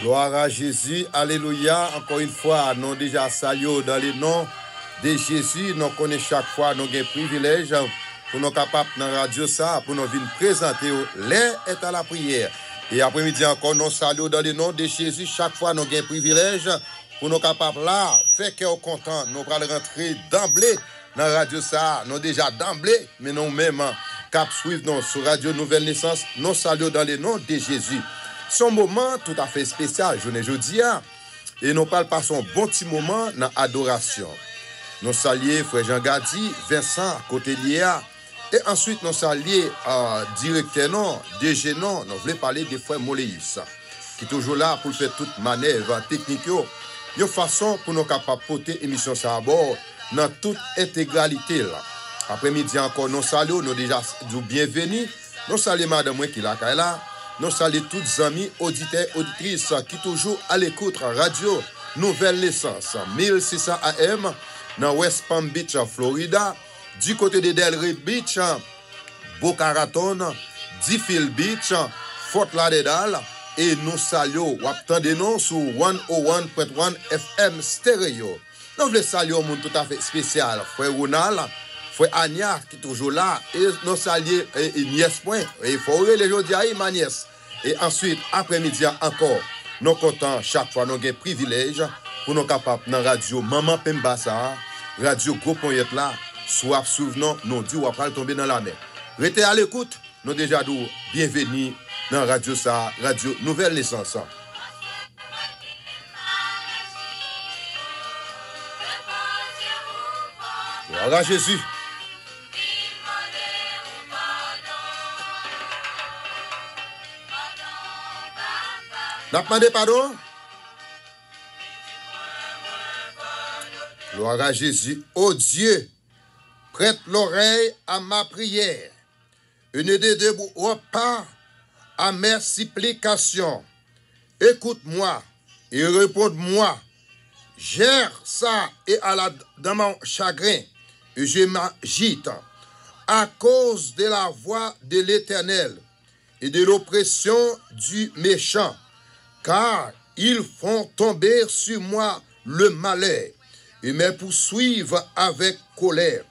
Gloire à Jésus, alléluia. Encore une fois, nous déjà saluons dans le nom de Jésus. Nous connaissons chaque fois nous avons un privilège pour nous capables dans la radio ça, pour nous venir présenter l'air est à la prière. Et après-midi encore, nous saluons dans le nom de Jésus. Chaque fois, nous avons un privilège pour nous capables là, faire qu'on content. Nous allons rentrer d'emblée dans la radio ça. Nous déjà d'emblée, mais nous-mêmes, cap suivre sur Radio Nouvelle Naissance. Nous saluons dans le nom de Jésus. Son moment tout à fait spécial, je ne dis pas. Et nous parlons pas son bon petit moment dans l'adoration. Nous saluons frère Jean Gadi, Vincent, côté Léa. Et ensuite, nous saluons directeur, non, DG, non, nous voulons parler des frères Moléis, qui est toujours là pour faire toute manœuvre technique. Une façon pour nous capables de porter l'émission à bord dans toute intégralité. Après-midi encore, nous saluons, nous déjà bienvenus. Nous saluons madame qui est là. Nous saluons tous les amis, auditeurs, auditrices qui toujours à l'écoute radio Nouvelle Naissance, 1600 AM dans West Palm Beach, Florida, du côté de Delray Beach, Boca Raton, Deerfield Beach, Fort Lauderdale, et nous saluons, ou attendez-nous sur 101.1 FM stéréo. Nous voulons saluer un monde tout à fait spécial, frère Ronald, frère Anya qui est toujours là, et nous saluons nièce point, et il faut les jours d'hier, ma nièce. Et ensuite, après-midi encore, nous comptons chaque fois, nous avons un privilège pour nous capables dans la radio Maman Pembassa, radio Gros Poyet là, soit souvenant, nous dit ou après tomber dans la mer. Restez à l'écoute, nous déjà dit bienvenue dans la radio ça, radio Nouvelle Naissance. Gloire à Jésus. N'a pas demandé pardon? Gloire à Jésus. Oh Dieu, prête l'oreille à ma prière et ne dédouane pas à mes supplications. Écoute-moi et réponds-moi. Gère ça et dans mon chagrin et je m'agite à cause de la voix de l'Éternel et de l'oppression du méchant. Car ils font tomber sur moi le malheur et me poursuivent avec colère.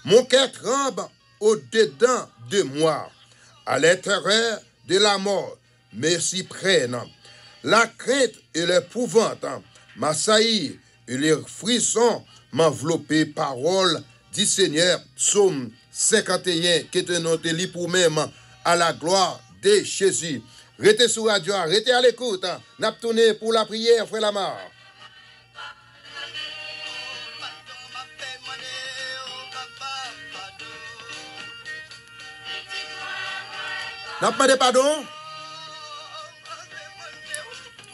Mon cœur tremble au-dedans de moi, à l'intérieur de la mort, me s'y prennent. La crainte et l'épouvante m'assaillent et les frissons m'enveloppent. Parole du Seigneur, psaume 51, qui est noté pour même à la gloire de Jésus. Restez sur radio, restez à l'écoute. N'a tourné pour la prière, frère Lamar. N'a pas de pardon?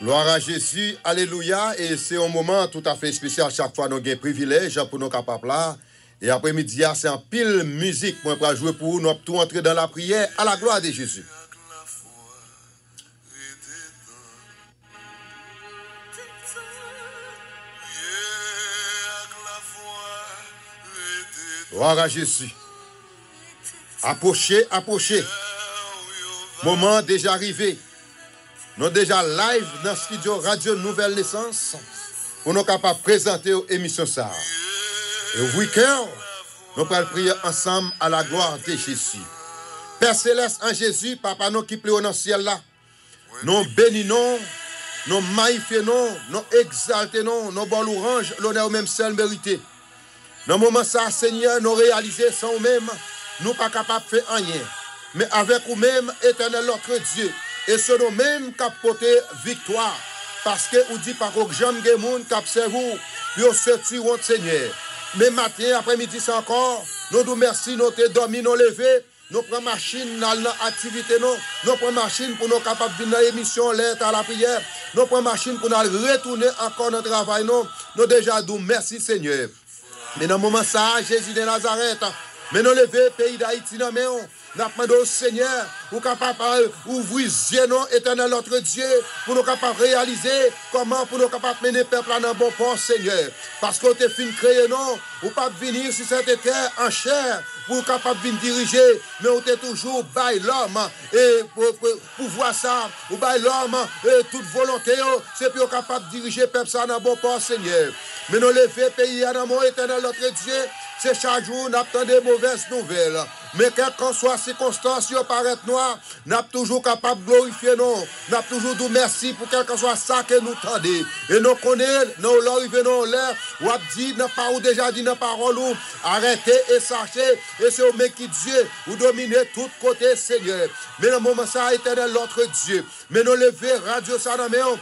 Gloire à Jésus, alléluia. Et c'est un moment tout à fait spécial. Chaque fois, nous avons un privilège pour nous capables là. Et après-midi, c'est en pile musique pour nous jouer pour nous tout entrer dans la prière à la gloire de Jésus. Gloire à Jésus. Approchez, approchez. Moment déjà arrivé. Nous déjà live dans le studio Radio Nouvelle Naissance pour nous capables de présenter l'émission ça. Et au week-end, nous allons prier ensemble à la gloire de Jésus. Père Céleste en Jésus, Papa nous qui plaît dans le ciel là. Nous bénissons, nous magnifions, nous exaltons, nous bon l'orange, l'honneur même seul mérité. Dans le moment ça, Seigneur, nous réalisons sans nous-mêmes, nous pas capables de faire rien. Mais avec nous-mêmes, éternel notre Dieu, et c'est nous-mêmes qui porter victoire. Parce que vous dites par contre, j'aime les gens qui observent, puis on se tue, Seigneur. Mais matin, après-midi, c'est encore, nous nous merci, nous te dormi, nous lever, nous prenons machine dans l'activité, nous prenons machine pour nous capables de venir dans l'émission, l'aide à la prière, nous prenons machine pour nous retourner encore dans le travail, nous déjà nous merci, Seigneur. Mais dans le moment ça, Jésus de Nazareth, mais nous lever pays d'Haïti, nous demandons au Seigneur, pour capable ouvrir les yeux, éternel notre Dieu, pour nous capables réaliser comment pour nous capables mener le peuple dans bon port, Seigneur. Parce qu'on te fin créé, non, ou pas venir sur cette terre en chair, pour capable de diriger, mais on est toujours bail l'homme et pour voir ça, ou bail l'homme et toute volonté, c'est pour capable de diriger peuple ça dans bon port, Seigneur. Mais nous lever pays à mon éternel notre Dieu, c'est chaque jour nous attendons des mauvaises nouvelles. Mais quelle qu'en soit la circonstance, nous paraît noir, nous sommes toujours capables de glorifier nous. Nous sommes toujours dit merci pour quel que soit ça que nous tendons. Et nous connaissons, nous l'arrivons en l'air, ou dit, ou déjà dit dans la parole, arrêtez et sachez, et c'est au mec qui Dieu, ou dominez tout côté, Seigneur. Mais le moment ça, éternel, l'autre Dieu. Mais nous levons, radio ça dans nous.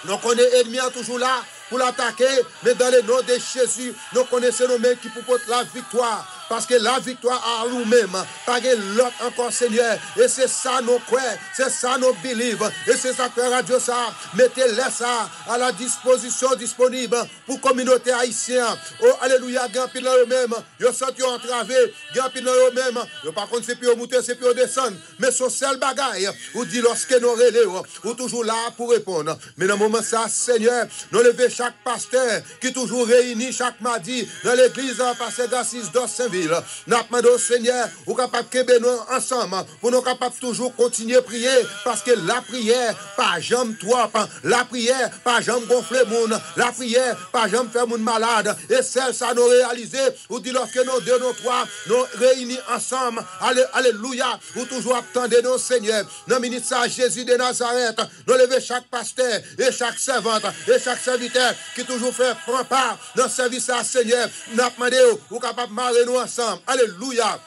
Nous connaissons l'ennemi toujours là pour l'attaquer, mais dans le nom de Jésus, nous connaissons nos mains qui portent la victoire. Parce que la victoire à nous-mêmes, pas l'autre encore, Seigneur. Et c'est ça nous croyons, c'est ça nous believe. Et c'est ça que Radio ça, mettez-les ça à la disposition disponible pour la communauté haïtienne. Oh, alléluia, gampil dans eux-mêmes. Ils sont entravés, gampil dans eux-mêmes. Par contre, c'est plus monter, c'est plus descendre. Mais son seul bagaille, ou dit lorsque nous relèvons, ou toujours là pour répondre. Mais dans le moment ça, Seigneur, nous levons chaque pasteur qui toujours réuni chaque mardi dans l'église Pasteur Gassis de Saint-Ville. Nous demandons au Seigneur, ou capable de nous ensemble, pour nous capables toujours continuer à prier, parce que la prière, pas jamais trop, la prière, pas jamais gonfler monde, la prière, pas jamais faire monde malade, et celle ça nous réaliser, ou dit lorsque nous deux, nous trois, nous réunis ensemble, alléluia, ou toujours attendez nos Seigneur, dans le ministère Jésus de Nazareth, nous lever chaque pasteur, et chaque servante, et chaque serviteur, qui toujours fait prendre part dans le service à Seigneur, nous demandons, ou capable de marrer nous ensemble. Alléluia.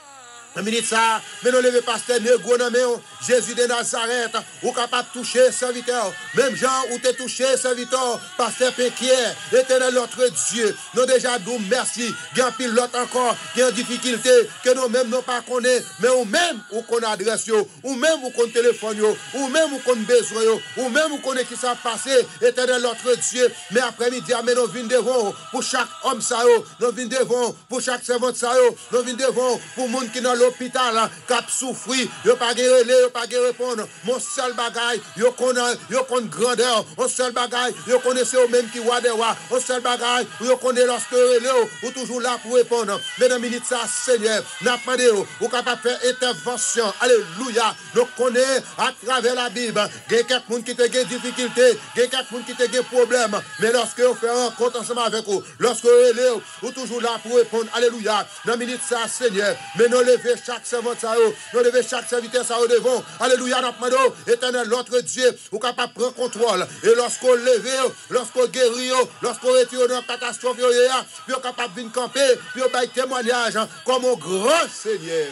Ça, mais nous levons pasteur Negro dans Jésus de Nazareth, ou capable de toucher serviteur. Même Jean, ou t'es touché serviteur, pasteur Péquier, éternel notre Dieu. Nous déjà nous merci. Il y a un pilote encore, qui a une difficulté, que nous-mêmes nous pas connaissons, mais ou même ou qu'on adresse, ou même ou qu'on téléphone, ou même ou qu'on besoin, ou même ou qu'on est qui s'est passé, éternel notre Dieu. Mais après-midi, nous venons devant pour chaque homme, nous venons devant pour chaque servant, nous venons devant pour monde qui n'a l'hôpital, cap souffri, yo pas guérir, yo pas répondre. Mon seul bagaille, yo connaît grandeur, mon seul bagaille, yo connaissez au même qui wa de wa, mon seul bagaille, yo connaît lorsque ou toujours là pour répondre. Mesdames, minutes ça, Seigneur, n'a pas de ou capable faire intervention. Alléluia. Nous connaît à travers la Bible, il y a quelqu'un qui te des difficultés, il y a quelqu'un qui te des problèmes, mais lorsque vous faites un compte ensemble avec vous, lorsque vous toujours là pour répondre. Alléluia. Dans minutes ça, Seigneur, mais nous lever chaque servant, nous lever chaque serviteur, ça devant. Alléluia, notre éternel, notre Dieu, ou capable de prendre contrôle. Et lorsqu'on lève, lorsqu'on guérit, lorsqu'on retire dans la catastrophe, puis on capable de venir camper, puis on baille témoignage, comme au grand Seigneur.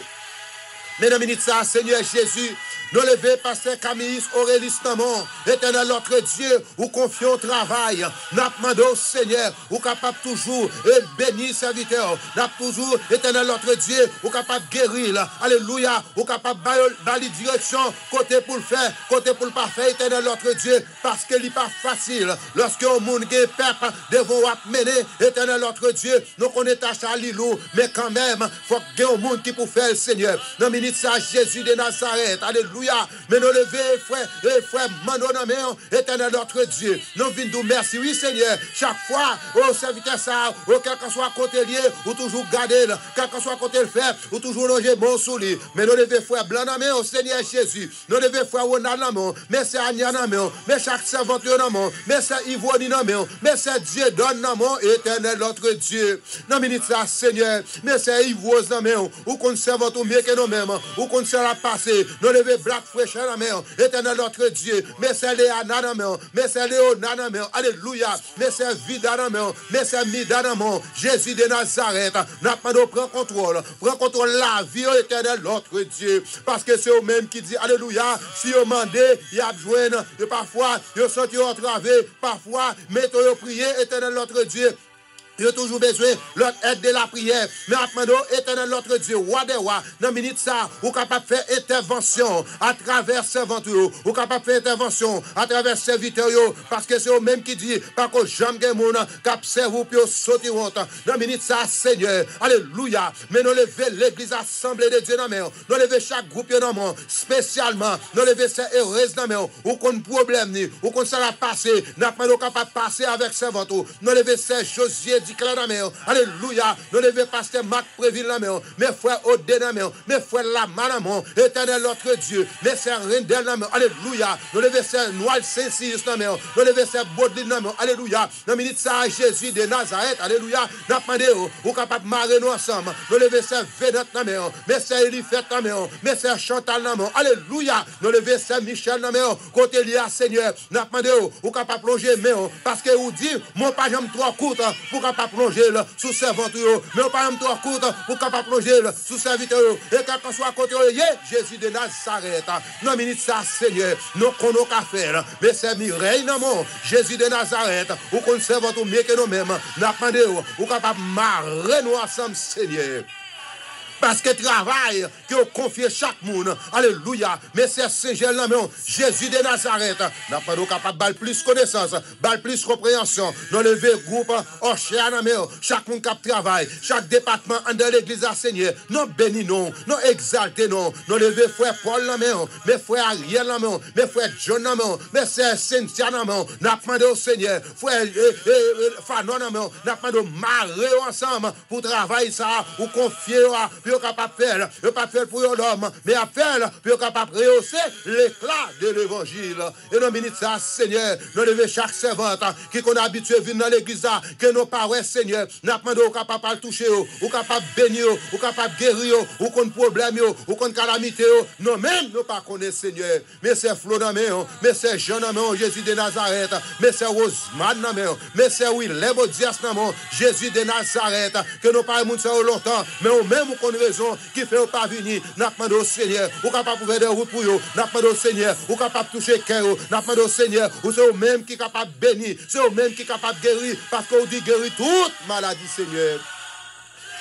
Mesdames, minutes ça, Seigneur Jésus, nous levons pasteur Camille Aurélie Stamon, éternel notre Dieu, ou confions au travail. Nous demandons au Seigneur, ou capable toujours et bénir serviteur. Nous toujours, éternel notre Dieu, ou capable guérir. Alléluia, ou capable d'aller direction, côté pour le faire, côté pour le pas faire, éternel notre Dieu, parce que n'est pas facile. Lorsque un monde qui est peuple devant mener, éternel notre Dieu, nous connaissons à l'îlot, mais quand même, il faut qu'il y ait un monde qui peut faire le Seigneur. Dans le ministère Jésus de Nazareth, alléluia. Mais nous lever, frère, Mano, éternel notre Dieu. Nous venons nous merci, oui, Seigneur. Chaque fois, au serviteur ça, au quel que soit côté lié, ou toujours garder, quel que soit côté le faire, ou toujours loger bon sous lui. Mais nous lever, frère Blanc, au Seigneur Jésus. Nous lever, frère Ronald, mais c'est Anya, mais chaque servante, mais c'est Yvonne, mais c'est Dieu donne, éternel notre Dieu. Dans minute ça, Seigneur, mais c'est Yvonne, ou qu'on servante ou mieux que nous-mêmes, ou qu'on se la passer. Nous lever, Black Fresh, éternel notre Dieu, mais c'est Léana, mais c'est Léona, alléluia, mais c'est Vida, mais c'est Mida, Jésus de Nazareth, n'a pas de prend contrôle la vie, éternel notre Dieu, parce que c'est eux-mêmes qui dit, alléluia, si vous demandez, il y a besoin, et parfois, vous sentez entravé, parfois, mettez-vous prier, éternel notre Dieu. Il y a toujours besoin de l'aide de la prière. Mais maintenant, éternel notre Dieu, roi des rois, dans la minute ça, vous êtes capable de faire intervention à travers servants, vous êtes capable de faire intervention à travers serviteurs, parce que c'est eux mêmes qui disent, parce que jamais de monde qui observe vous puis sauter honte. Dans la minute ça, Seigneur, alléluia. Mais nous levons l'église assemblée de Dieu dans la main. Nous levons chaque groupe dans la main, spécialement. Nous levons ces heureuse dans la main. Ou qu'on problème, ou qu'on ça la passer. Nous sommes capables de passer avec servants. Nous levons ces Josué Frédéric la main. Alléluia. Nous levons pasteur Marc Préville la main. Mes frères Odé la main. Mes frères Lama, éternel notre Dieu. Mes frères Rendel la main. Alléluia. Nous levons sœur Noël Saint-Cyr la main. Nous levons sœur Baudelaire la main. Alléluia. Nous minute ça Jésus de Nazareth. Alléluia. Nous demandons ou capable marrer nous ensemble. Nous levons sœur Vénat la main. Mes sœurs Elifette la main. Mes sœurs Chantal la main. Alléluia. Nous levons sœur Michel la main. Côté lié à Seigneur. Nous demandons ou capable plonger main. Parce que vous dit mon pas j'aime trop courte pour capable plonger sous servante. Mais pas j'aime trop courte pour capable plonger sous serviteur. Et quand soit côté Jésus de Nazareth. Nous minute ça Seigneur. Nous connaissons qu'à faire. Mais c'est Mireille non mon Jésus de Nazareth. Ou conserve tout mieux que nous-mêmes. Nous demandons ou capable marrer nous ensemble Seigneur. Parce que travail que vous confiez chaque monde. Alléluia. Mais c'est Saint-Gel, Jésus de Nazareth. N'a pas nous capable de plus connaissance, de plus compréhension. Nous lever groupe, chaque monde qui travaille, chaque département dans l'église à Seigneur. Nous bénissons, nous exaltons, nous lever frère Paul, mes frères Ariel, mes frères John, mes frères Cynthia, nous demandons au Seigneur, frère Fanon, nous demandons marrer ensemble pour travailler ça, ou confier. Puis on capable faire, on pas faire pour l'homme, mais à faire, puis on capable rehausser l'éclat de l'évangile. Et nous bénissons ça, Seigneur, nous levons chaque servante qui qu'on a habitué à venir dans l'église, que nos parents, Seigneur, nous demandons capable de toucher, ou capable de bénir, ou capable de guérir, ou qu'on problème, ou qu'on calamité, nous-mêmes, nous pas connaissons, Seigneur. Mais c'est Flo dans main, mais c'est Jean dans main, Jésus de Nazareth, mais c'est Rosemary dans main, mais c'est Willem Dias dans main, Jésus de Nazareth, que nous pas longtemps, mais au même qu'on raison qui fait pas venir, n'a pas au Seigneur, ou capable de faire des routes pour eux, n'a pas au Seigneur, ou capable de toucher cœur, n'a pas au Seigneur, ou c'est au même qui est capable de bénir, c'est au même qui est capable de guérir, parce qu'on dit guérir toute maladie, Seigneur.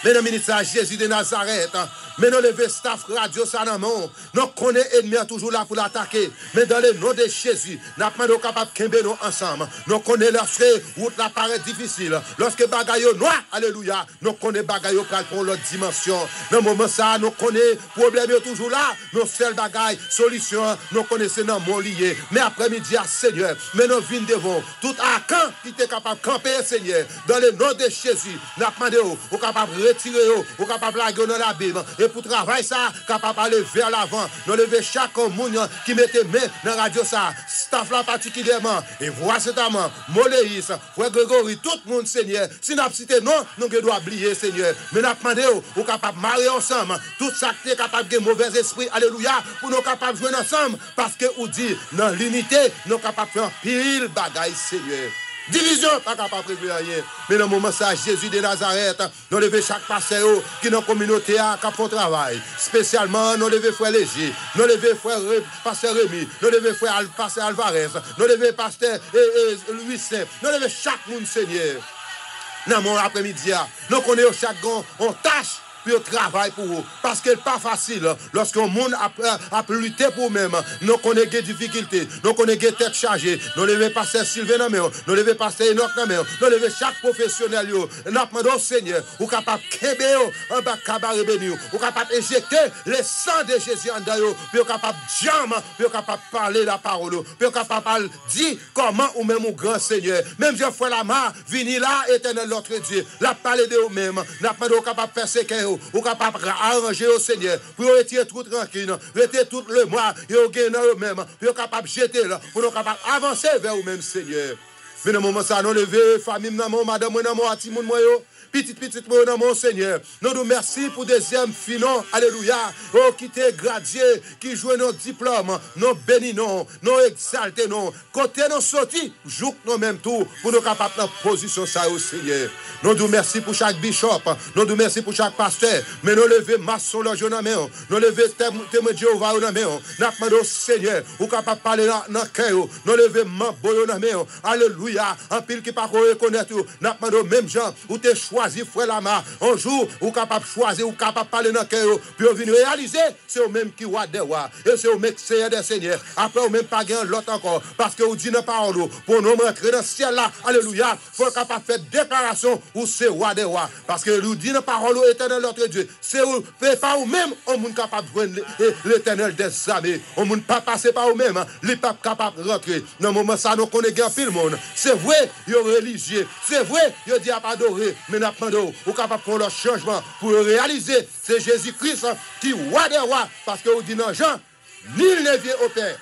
Mais nous ministre Jésus de Nazareth, mais nous levons staff radio Sanamon, nous connaissons l'ennemi toujours là pour l'attaquer, mais dans le nom de Jésus, nous sommes capables de camper nous ensemble. Nous connaissons lorsque route la paraît difficile, lorsque bagaille noir, alléluia, nous connaissons bagaille pour l'autre dimension. Dans le moment ça, nous connaissons problème toujours là, nos seuls bagaille, solution, nous connaissons dans mon lié. Mais après-midi, Seigneur, mais nous venons devant tout arcan qui est capable de camper, Seigneur, dans le nom de Jésus, nous demandons au capable de retirer, au capable de laguer dans la Bible. Et pour travailler ça, capable d'aller vers l'avant. Nous lever chaque monde qui mettait main dans la radio ça, staff là particulièrement. Et voix notamment, Moléis, frère Grégory, tout le monde, Seigneur. Si nous avons cité non, nous devons oublier, Seigneur. Mais nous demandons, ou capable de marier ensemble. Tout ça qui est capable de mauvais esprit, alléluia, pour nous capables de jouer ensemble. Parce que, vous dit, dans l'unité, nous sommes capables de faire pile bagaille, Seigneur. Division, pas capable de prévoir rien. Mais dans le moment ça, Jésus de Nazareth, nous levons chaque pasteur qui est dans la communauté qui font travail. Spécialement, nous levons frère Léger, nous levons frère pasteur Rémi, nous levons frère pasteur Alvarez, nous levons pasteur Louis Saint, nous levons chaque monde, Seigneur. Dans mon après-midi, nous connaissons chaque gon, on tâche. Puis on travaille pour vous. Parce que ce n'est pas facile. Lorsqu'un monde a lutté pour même, nous connaissons des difficultés, nous connaissons des têtes chargées, nous levons passer Sylvain, nous levons passer Enoch, nous levons chaque professionnel. Nous demandons au Seigneur, ou capable de kébé, un bas cabaret béni, ou capable d'éjecter le sang de Jésus en d'ailleurs, puis on capable de jammer, puis on capable de parler la parole, puis on capable de dire comment ou même au grand Seigneur. Même Jean Frère Lamar, vini là, éternel notre Dieu, la parler de vous-même, nous demandons capable de faire ce qu'il ou capable d'arranger au Seigneur, pour retirer tout tranquille, retirer tout le mois, et au gain eux-mêmes, pour capable de jeter là, pour capable d'avancer vers vous-même, Seigneur. Mais dans le moment ça, nous levons, famille, madame, Atimoun, petit, mon Seigneur. Nous nous remercions pour deuxième finon, alléluia, oh, qui t'est gradué, qui joue nos diplômes, nous bénissons, nous exaltons, côté nous sortis, joue nous même tout, pour nous capables de position ça au Seigneur. Nous nous remercions pour chaque bishop, nous nous remercions pour chaque pasteur, mais nous levons maçon le jour dans main, nous levons témoin de Jéhovah dans main, nous demandons au Seigneur, ou capable de parler dans le cœur, nous levons mambo dans main, alléluia, en pile qui pas reconnaître, nous demandons même gens, ou t'es choisir frère Lama. Un jour, ou capable choisir, ou capable parler dans le cœur, puis vous venez réaliser, c'est eux même qui roi des rois, et c'est eux même qui seigneur des seigneurs. Après, vous même pas gagner l'autre encore, parce que vous dites dans la parole, pour nous rentrer dans le ciel là, alléluia, il faut capable faire déclaration, ou c'est roi des rois, parce que vous dites dans la parole, éternel notre Dieu, c'est eux, pas vous-même, on est capable de joindre l'éternel des armées, on ne pas passer par vous-même, les papes capables de rentrer. Dans le moment ça, nous connaissons pile le monde. C'est vrai, ils sont religieux, c'est vrai, ils disent à adorer, mais nous demandons, vous capable de prendre leur changement pour le réaliser. C'est Jésus-Christ qui est roi des rois, parce que vous dites dans Jean, nul ne vient au Père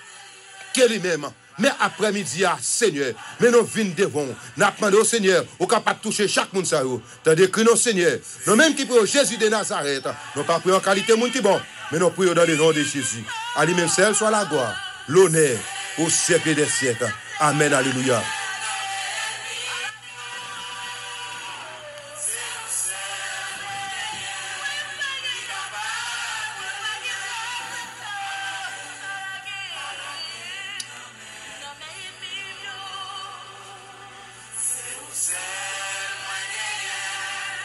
que lui-même. Mais après-midi, Seigneur, mais nous venons devant, nous demandons au Seigneur, vous capable de toucher chaque monde ça. Tandis que nous, Seigneur, nous même qui prions Jésus de Nazareth, nous pas prions en qualité de monde qui bon, mais nous prions dans le nom de Jésus. À lui-même seul soit la gloire, l'honneur au siècle des siècles. Amen, alléluia.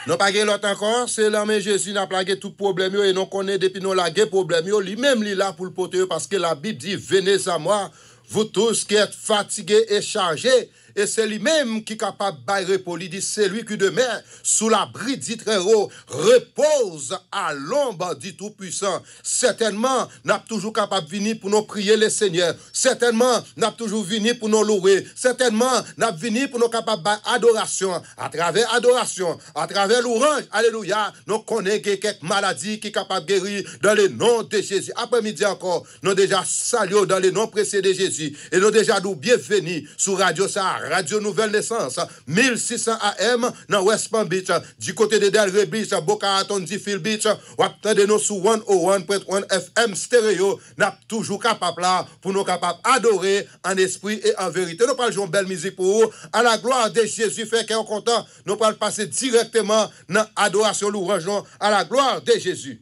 Nous pas l'autre encore, c'est l'homme Jésus n'a plagué tout problème et nous connaît depuis nous la problème lui-même il est là pour le porter parce que la Bible dit venez à moi vous tous qui êtes fatigués et chargés et c'est lui-même qui est capable de repos. Il dit c'est lui qui demeure sous l'abri dit très haut repose à l'ombre du Tout-Puissant. Certainement n'a toujours capable de venir pour nous prier le Seigneur. Certainement n'a toujours venir pour nous louer. Certainement n'a venir pour nous capable d'adoration à travers adoration, à travers l'orange. Alléluia. Nous connaissons quelques maladies qui sont capables de guérir dans le nom de Jésus. Après-midi encore, nous déjà salué dans le nom précédé de Jésus et nous déjà nous bienvenus sur Radio Sahara. Radio Nouvelle Naissance, 1600 AM dans West Palm Beach, du côté de Delray Beach, Boca Raton, Phil Beach, ou attendez-nous sur 101.1 FM stéréo, n'a toujours capable là pour nous capables d'adorer en esprit et en vérité. Nous parlons de belle musique pour vous, à la gloire de Jésus, fait qu'on est content, nous parlons passer directement dans l'adoration louange à la gloire de Jésus.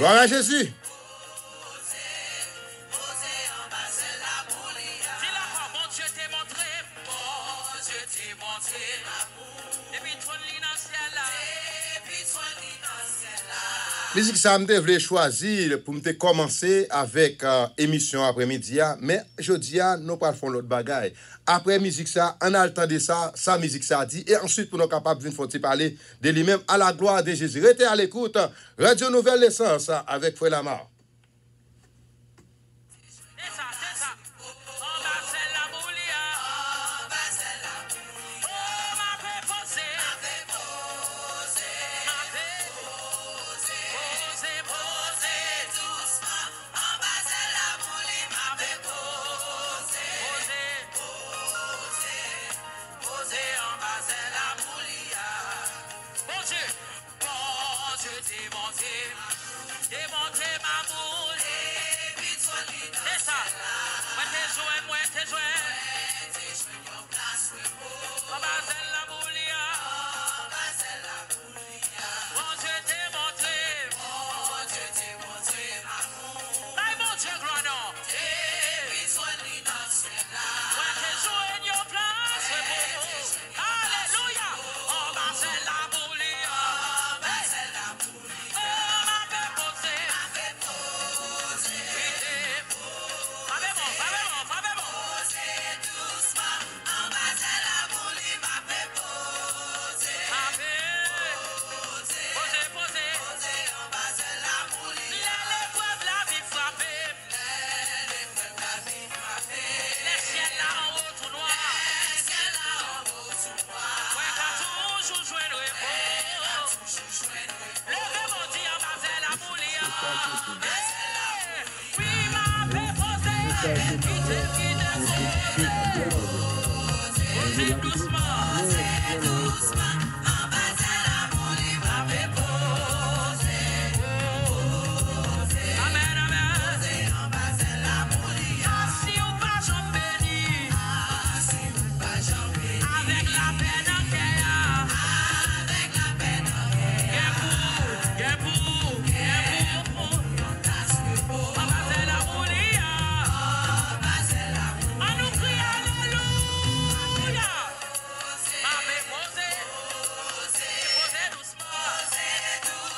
Gloire à Jésus. Musique ça me devait choisir pour me commencer avec émission après-midi mais jeudi nous pas faire l'autre bagaille après musique ça on a le temps de ça musique ça dit et ensuite pour nous capable venir faut parler de lui-même à la gloire de Jésus. Restez à l'écoute Radio Nouvelle Naissance avec Frère Lamar. Démonter ma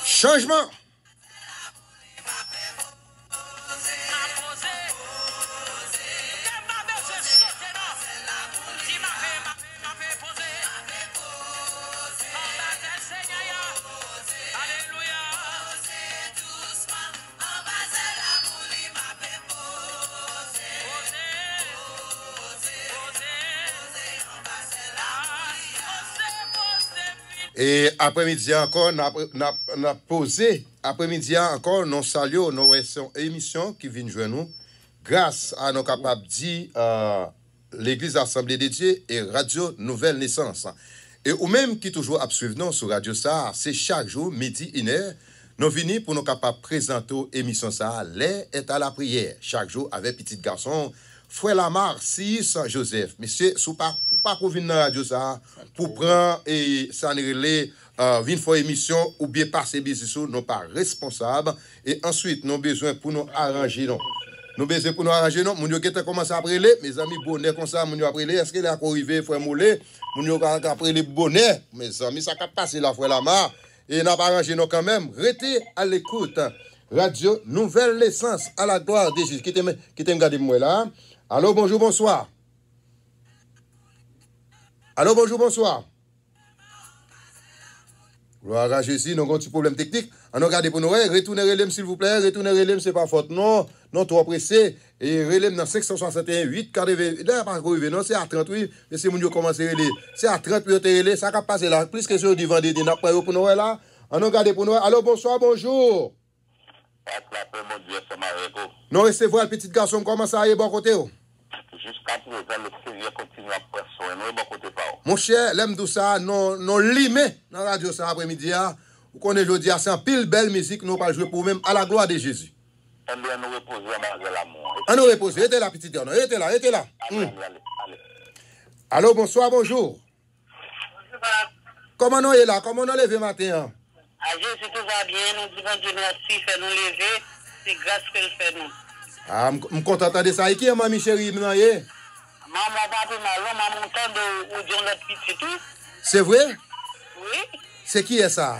Changement. Et après-midi encore, on a posé, après-midi encore, nous saluons nos émissions qui viennent jouer nous, grâce à nos capables de dire l'Église Assemblée des Dieux et Radio Nouvelle Naissance. Et ou même qui toujours à suivre nous sur Radio ça, c'est chaque jour, midi, 1h, nous venons pour nous capables de présenter l'émission ça, l'air est à la prière, chaque jour avec petit garçon, Frère Lamar, si Joseph, monsieur, sous pas pour venir dans la radio ça, pour prendre et ça relais, venir faire émission ou bien passer business, nous pas responsables. Et ensuite, nous besoin pour nous arranger. Nous besoin pour nous arranger. Nous avons commencé à appeler, mes amis bonnet comme ça, nous avons appelé, est-ce qu'il est arrivé, frère Moulé, nous avons appelé bonnet, mes amis, ça a passé la Frère Lamar. Et nous avons arrangé quand même. Restez à l'écoute. Radio Nouvelle Naissance, à la gloire de Jésus. Qui t'aime garder moi là? Allô, bonjour, bonsoir. Allô, bonjour, bonsoir. Gloire à Jésus, nous avons un petit problème technique. On a regardé pour nous, retournez relève s'il vous plaît, retournez relève, c'est pas faute, non, non, trop pressé. Et relève dans 561, 8, là, pas arrivé, non, c'est à 38, mais c'est mon Dieu commence à relève. C'est à 38, ça va passer là, plus que sur du vendredi, n'a pas pour nous là. On a regardé pour nous, allô, bonsoir, bonjour. Non, recevoir le petit garçon, comment ça aille, bon côté? Jusqu'à présent, le Seigneur continue à prendre soin. Nous, bon côté pas. Mon cher, l'aime tout ça, non limé dans la radio ça après-midi. Vous connaissez aujourd'hui, c'est un pile belle musique, nous pas jouer pour même à la gloire de Jésus. On doit nous reposer dans l'amour. On nous repose, était là, petite girl, était là. Allez. Allô, bonsoir, bonjour. Comment nous est là? Comment nous levé matin? Jésus, tout va bien, nous disons Dieu merci, fait nous lever, c'est grâce qu'elle fait nous. Ah, je suis content de ça. Et qui est mamie chérie? Maman, papa, maman, de où Dieu notre petit tout. C'est vrai? Oui. C'est qui est ça?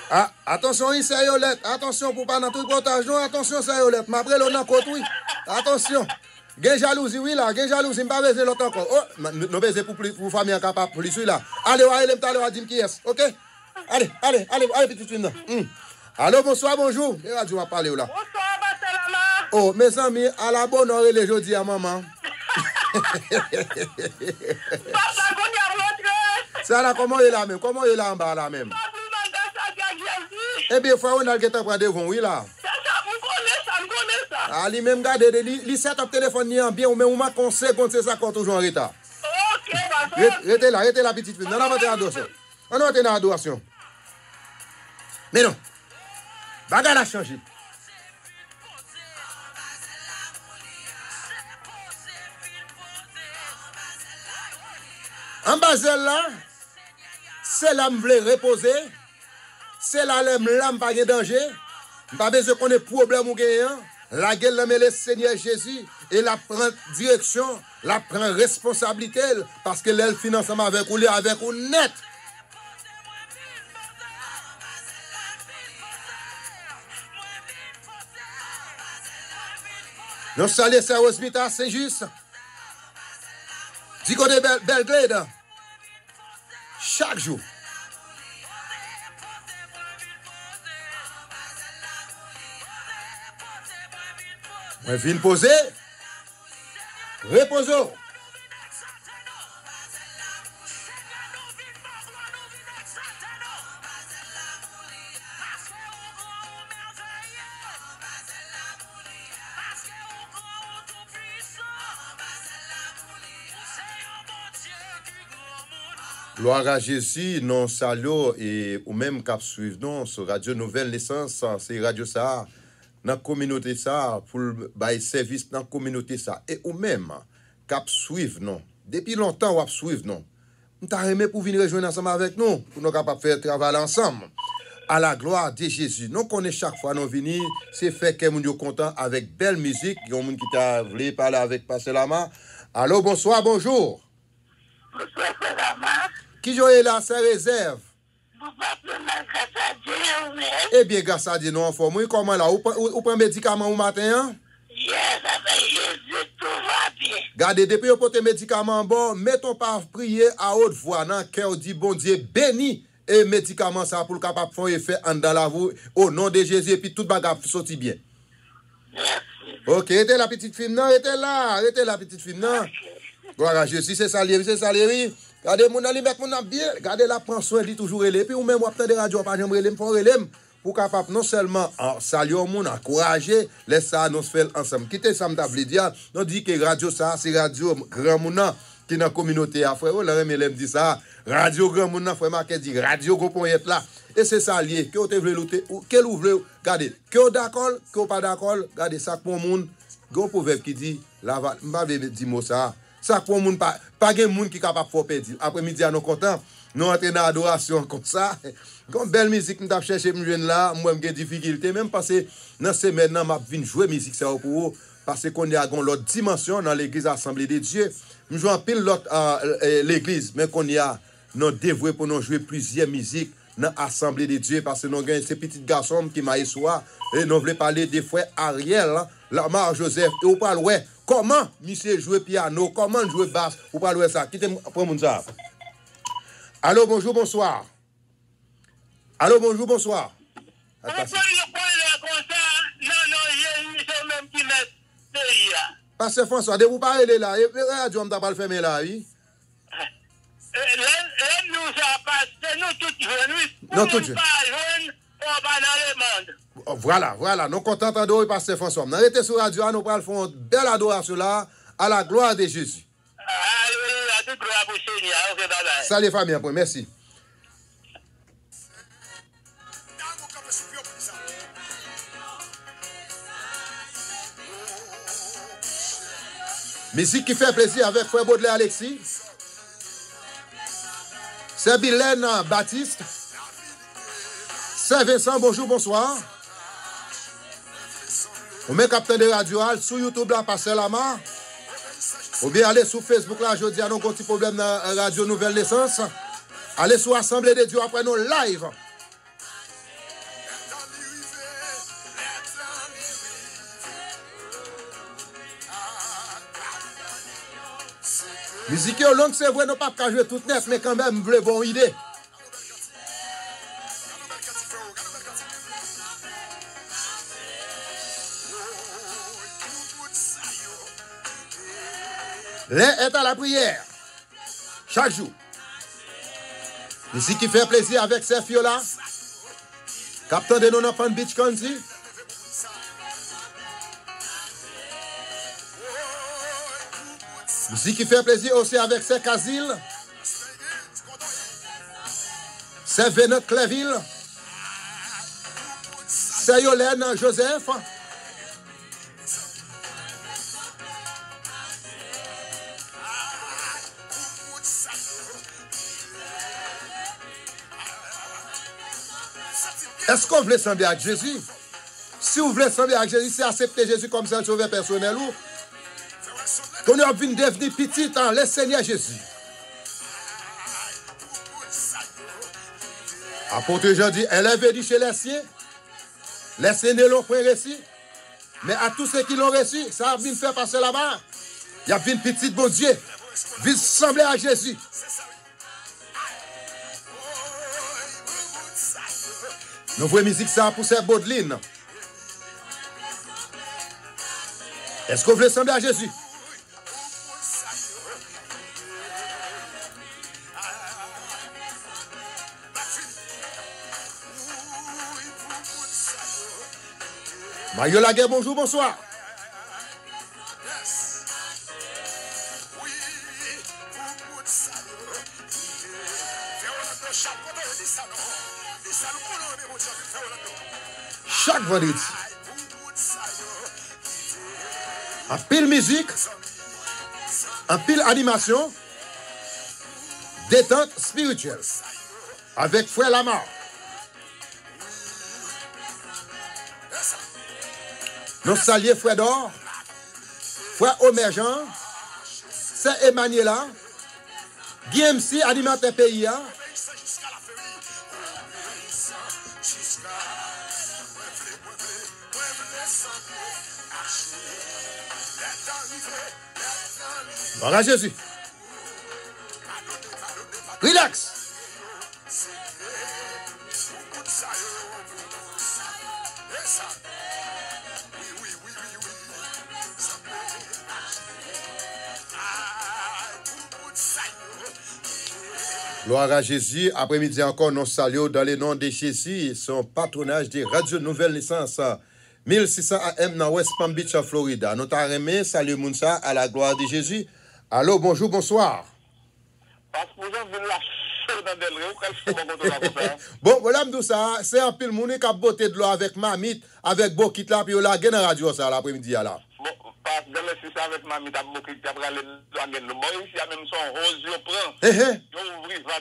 Ah, attention, il c'est Yolette. Attention, pour pas dans tout le comptage. Non, attention, c'est Yolette. Ma près, l'on a côté, oui. Attention. Gen jalousie, oui, là. Gen jalousie, je ne vais pas baiser l'autre encore. Oh, nous baiser pour famille incapable, pour lui, là. Allez, allez, allez, dis qui est. Ok? Allez, petite fille. Allô, bonsoir, bonjour. Et radio va parler là. Bonsoir, Barcelona. Oh, mes amis, à la bonne heure, les jeudi à maman. Ça là, comment il est là même? Comment il est là en bas là même? Eh bien, il faut qu'on a le temps de oui là. Je connais ça. Ah, lui même garde, il set up téléphone ni en bien, ou même on m'a conseillé qu'on sait ça quand toujours en retard. Ok, Barcelona. Restez là, petite fille. Non, on va en adoration. On va en adoration. Mais non. Bagarre a changé. En Basel là, c'est là que je voulais reposer. C'est là que je n'ai pas de danger. Je n'ai pas besoin qu'on ait problème ou gagnant. La gueule met le Seigneur Jésus et la prend direction, la prend responsabilité parce que elle finance avec ou net. Nous saluons ça au hospital Saint-Just. Du côté de Belgrade. Chaque jour. On vient poser. Reposons. Gloire à Jésus, non salut et ou même cap suivre non sur Radio Nouvelle Naissance, c'est radio ça dans la communauté ça pour bailler service dans la communauté ça et ou même cap suivre non. Depuis longtemps ou suivre non. On t'a aimé pour venir rejoindre ensemble avec nous pour nous capable faire travail ensemble. À la gloire de Jésus. Nous connaissons chaque fois nous venir, c'est fait que nous sommes contents avec belle musique. Il y a un qui t'a voulu parler avec Pasteur Lama. Allô, bonsoir, bonjour. Bonsoir, Lama. Qui est là, c'est réserve? Eh bien, grâce à Dieu, nous en forme. Comment là? Ou prend médicament au matin? Yes, avec Jésus, tout va bien. Gardez, depuis vous portez médicament bon, mettons pas prier à haute voix, dans le cœur, dit bon Dieu, béni. Et médicament ça pour capable faire effet en dans la vous au nom de Jésus et puis toute bagarre sorti bien. Merci. OK, était la petite fille non, était la petite fille non. Gloire à Jésus, c'est ça oui. Regardez mon ali mettre mon bien, regardez la prend soin dit toujours relé puis ou même attendre radio pas jamais relé pour capable non seulement saluer au monde, encourager, laisse ça nous faire ensemble. Quitter ça m't'a voulu dire, nous dit que radio ça c'est radio grand monde qui dans la communauté à frère, là me dit ça, radio grand monde frère marqué dit radio go point là et c'est ça lié que vous voulez lutter ou quel vous voulez regardez que vous d'accord que vous pas d'accord regardez ça pour monde gon proverbe qui dit la m'pa dire mot ça pour monde pas gen monde qui capable faire perdre après midi à nous content nous entrer dans adoration comme ça comme belle musique nous t'a chercher me joindre là moi j'ai difficulté même parce que dans semaine là m'a vinn jouer musique ça pour parce qu'on y a l'autre dimension dans l'église Assemblée de Dieu. Nous jouons pile l'autre l'église, mais qu'on y a nous dévoué pour nous jouer plusieurs musiques dans l'Assemblée de Dieu parce que nous avons ces petits garçons qui m'a soir et nous voulons parler des frères Ariel, Lamar Joseph et ou parle ouais comment monsieur jouer piano, comment jouer basse, ou parle ouais ça. Quittez prends ça. Allô, bonjour, bonsoir. Allô, bonjour, bonsoir. Pasteur François, de vous parler là, et radio on t'a pas le fermer là, oui. Voilà, nous contents de Pasteur François. Nous arrêtez sur radio, nous allons faire une belle adoration là, à la gloire de Jésus. Salut famille, merci. Musique qui fait plaisir avec Frère Baudelaire Alexis. C'est Bilène Baptiste. C'est Vincent, bonjour, bonsoir. On met capitaine de radio sur YouTube là, Pasteur Lama. Ou bien aller sur Facebook là, je dis à nos petits problèmes dans Radio Nouvelle Naissance. Allez sur Assemblée de Dieu après nos live. Musique au long, c'est vrai, nous pas qu'à jouer tout net, mais quand même, vous voulez bonne idée. L'un est à la prière, chaque jour. Musique qui fait plaisir avec ces filles-là. Captain de non-enfant Beach Country. Musique qui fait plaisir aussi avec ces Casil, c'est Venette Cléville, c'est Yolène Joseph, est-ce qu'on veut sembler à Jésus? Si vous voulez sembler à Jésus, c'est accepter Jésus comme ça, sauveur personnel ou qu'on a vu devenir petit dans le Seigneur Jésus. Apôtre Jean dit, elle est venue chez les siens ne l'ont pas reçu, mais à tous ceux qui l'ont reçu, ça a venu faire passer là-bas. Il y a une petite bon Dieu, vient sembler à Jésus. Nous voyons musique ça pour ces Baudelines. Est-ce que vous voulez sembler à Jésus? Mario Laguerre, bonjour, bonsoir. chaque vendredi. En pile musique, en pile animation, détente spirituelle. Avec Frère Lamar. Nous saluons Frère d'Or, Frère Omer Jean, c'est Emmanuela, Guy MC, animateur PIA. Voilà Jésus. Relax. Gloire à Jésus. Après-midi encore, nous saluons dans le nom de Jésus, son patronage de Radio Nouvelle Naissance 1600 AM dans West Palm Beach, en Florida. Nous t'avons aimé, salut Mounsa, à la gloire de Jésus. Allô, bonjour, bonsoir. Bon, voilà, ça, c'est un pile monde qui a beauté de l'eau avec mamite, avec Bokit là, puis la gagne radio ça l'après-midi là. Bon, parce que c'est ça avec mamite, avec Bokit, qui a pris la gagne. Bon, ici, il y a même son rose, je prends. Je ouvre, je vais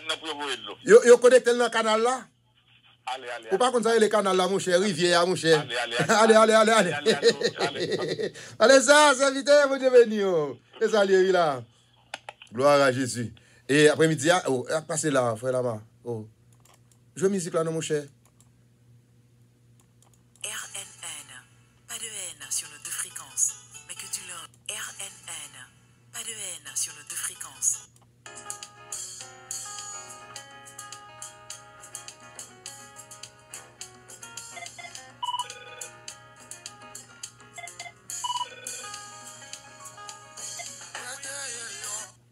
de l'eau. Yo connecté dans le canal là? Allez. Ou pas comme ça, le canal là, mon cher, rivière, mon cher. Allez. Allez, ça, c'est vite, mon Dieu béni. Et ça, lui, là. Gloire à Jésus. Et après-midi, passez là, frère là-bas. Oh. Je musique là, non, mon cher. RNN, pas de haine sur nos deux fréquences, mais que tu leur... RNN, pas de haine sur nos deux fréquences.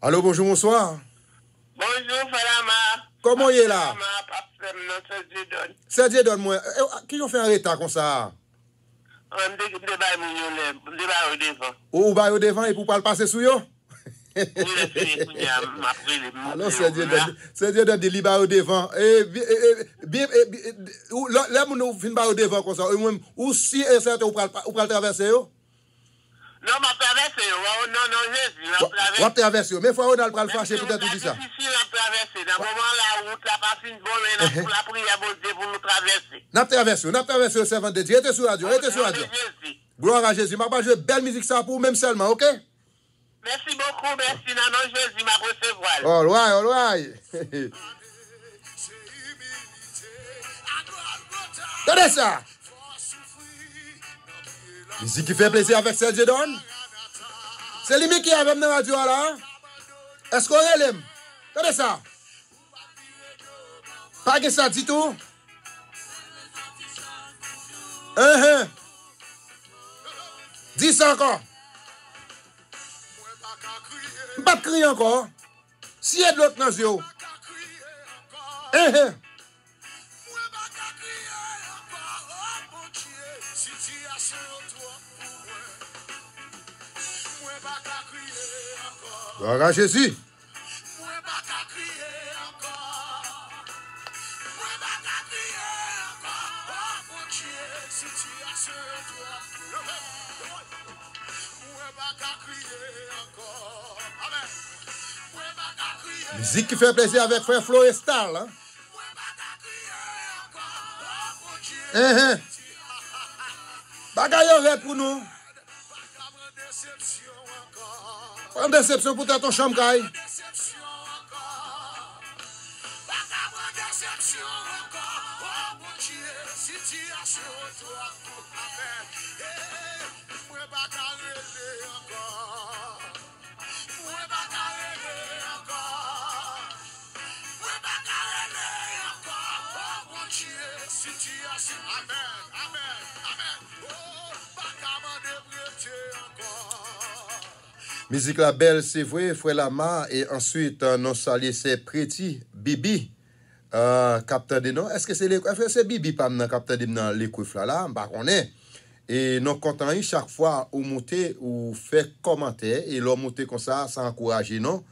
Allô, bonjour, bonsoir. Bonjour, Falama. Comment il est là? C'est Dieu donne moi. Qui ont fait un retard comme ça? On débat au devant. Ou bah au devant et pour pas le passer sous yo? Alors c'est Dieu donne des libas au devant. Et là nous fin ba au devant comme ça. Ou si et certain ou pas traverser yo? Non, ma traversé, non, Jésus, la traversé. Mais faut on a le fâcher peut-être tout ça. Si la traversé, dans le moment la route, la passine bonne, pour la prière pour nous traverser. N'a traversé au servant de Dieu. Restez sur radio, Gloire à Jésus. M'a pas joué belle musique ça pour même seulement, OK? Merci beaucoup, merci, non, Jésus, m'a recevoir. All right. Tenez ça. Musique qui fait plaisir avec Serge Don. C'est lui qui est avec nous radio là. Est-ce qu'on l'aime? Regardez ça. Pas que ça dit tout. Dis ça encore. Pas crier encore. Si il y a de l'autre dans les yeux. Gloire à Jésus. Musique qui fait plaisir avec frère Flo et Stal. Hein? Bagaille arrête pour nous. Pas de déception pour ton chambre, Kai. Musique la belle, c'est vrai, frère Lama, et ensuite, nous saluons c'est Pretty, Bibi, capteur de nom. Est-ce que c'est Bibi, pas dans capteur de nom, les coups là, bah, on est. Et nous comptons chaque fois où monter ou faire commentaire, et l'on monter comme ça encourage, non?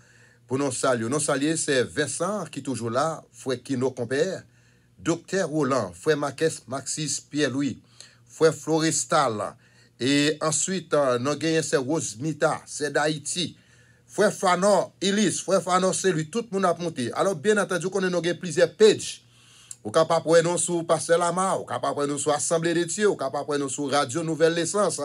Pour nous saluer. Nous saluer, c'est Vincent qui est toujours là, frère Kino Compère, Docteur Roland, frère Marques, Maxis, Pierre-Louis, frère Florestal. Et ensuite, nous gagnons c'est Rosemita, c'est d'Haïti. Frère Fanor, Elise, frère Fanor, c'est lui, tout le monde a monté. Alors, bien entendu, qu'on a plusieurs pages. Ou capable de nous sur Pasteur Lama, ou capable de nous sur Assemblée de Dieu, ou capable de nous sur Radio Nouvelle Naissance.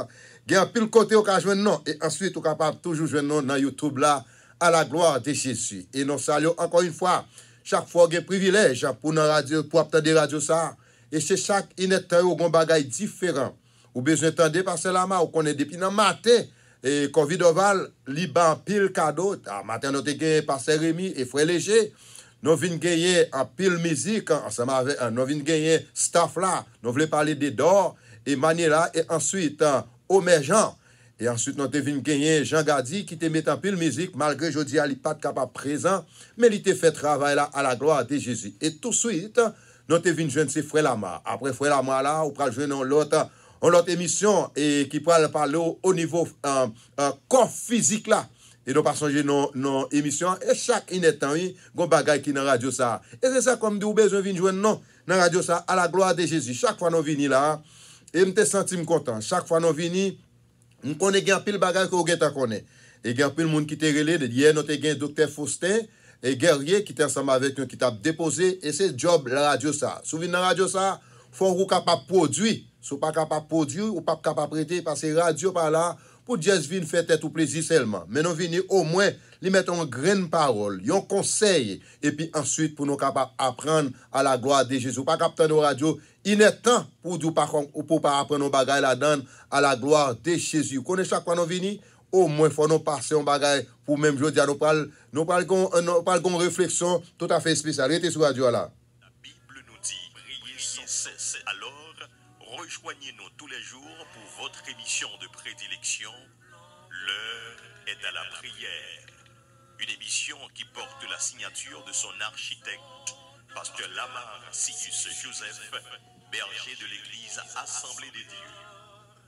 Il y a un pile côté au cas joindre non. Et ensuite, ou capable toujours joindre non dans YouTube là, à la gloire de Jésus. Et nous saluons encore une fois, chaque fois, il y a un privilège pour nous radio, pour attendre radio ça. Et c'est chaque inétat ou un bagage différent. Ou besoin d'entendre Pasteur Lama, ou connaît depuis dans matin. Et Covid Oval, Liban, pile cadeau. Matin, nous avons gagné Pasteur Rémi et Frère Léger. Nous venons gagner en pile musique, ensemble avec nous venons gagner staff là. Nous voulons parler des Dor et Manila et ensuite Omer Jean. Et ensuite, nous venons gagner Jean Gadi qui te met en pile musique, malgré je dis, il n'est pas capable présent, mais il te fait travail là à la gloire de Jésus. Et tout de suite, nous venons joindre ses frères Lama. Après frère Lama là, on va joindre l'autre émission et qui pourra parler au niveau corps physique là. Et nous passons nos émissions. Et chaque inétant, il y a un bagage qui est dans la radio ça. Et c'est ça comme nous besoin de jouer non dans la radio ça à la gloire de Jésus. Chaque fois nous venons là, et je me sens content. Chaque fois nous venons, nous connaissons un pile bagage que vous connaissez. Et il y a un pile monde qui te relé. Hier, nous avons un docteur Faustin et Guerrier qui est ensemble avec nous, qui t'a déposé. Et c'est job la radio ça. Si vous venez dans la radio ça, il faut que vous soyez capable de produire. Si vous n'êtes pas capable de produire, ou pas capable de prêter, parce que radio par là, pour Dieu vient faire tête ou plaisir seulement. Mais nous venons au moins, lui mettre une grande parole, un conseil, et puis ensuite pour nous capables apprendre à la gloire de Jésus. Pas capter nos radios, il est temps pour nous pas apprendre nos bagages là-dedans à la gloire de Jésus. Vous connaissez chaque fois nous venons, au moins faut nous passer un bagage pour même jeudi nous parler une réflexion tout à fait spéciale. Restez sur radio là. La Bible nous dit, priez sans cesse. Alors, rejoignez-nous tous les jours pour votre émission de prédilection. L'heure est à la prière. Une émission qui porte la signature de son architecte, Pasteur Lamar Sigus Joseph, berger de l'église Assemblée des Dieux.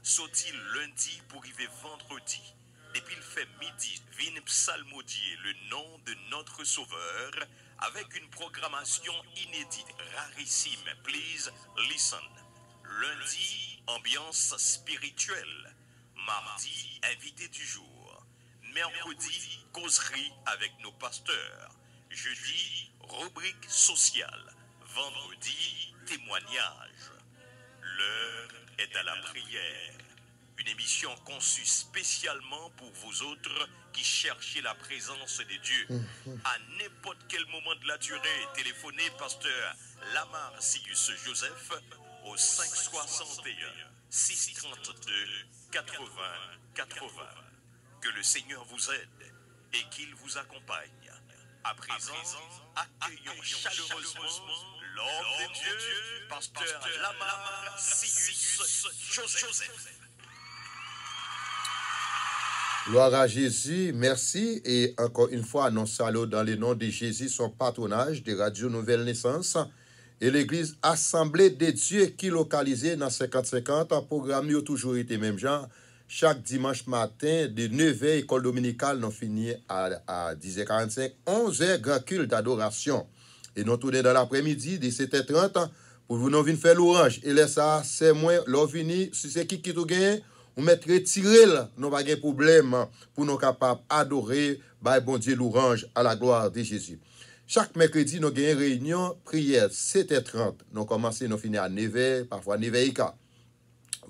Saut-il lundi pour arriver vendredi, depuis il fait midi, vin psalmodier le nom de notre Sauveur, avec une programmation inédite, rarissime. Please listen. Lundi, ambiance spirituelle. Mardi, invité du jour. Mercredi, causerie avec nos pasteurs. Jeudi, rubrique sociale. Vendredi, témoignage. L'heure est à la prière. Une émission conçue spécialement pour vous autres qui cherchez la présence de Dieu. À n'importe quel moment de la durée, téléphonez pasteur Lamar Sigus Joseph au 561 632 80 80. Que le Seigneur vous aide et qu'il vous accompagne. À présent, accueillons chaleureusement l'homme de Dieu, pasteur Lamar Sigus Joseph. Gloire à Jésus, merci. Et encore une fois, nous saluons dans le nom de Jésus son patronage de Radio Nouvelle Naissance et l'église Assemblée des Dieux qui localisée dans 50-50. Programme a toujours été même genre. Chaque dimanche matin, de 9h, école dominicale, nous finissons à 10h45, 11h, grand culte d'adoration. Et nous tournons dans l'après-midi, 17h30, pour vous nous venir faire l'orange. Et là, ça, c'est moi, l'on finit, si c'est qui tout gagne, on met retirer là, nous pas de problème pour nous capables d'adorer, bon Dieu, l'orange à la gloire de Jésus. Chaque mercredi, nous avons une réunion, prière, 7h30. Nous commençons, nous finissons à 9h, parfois 9h15.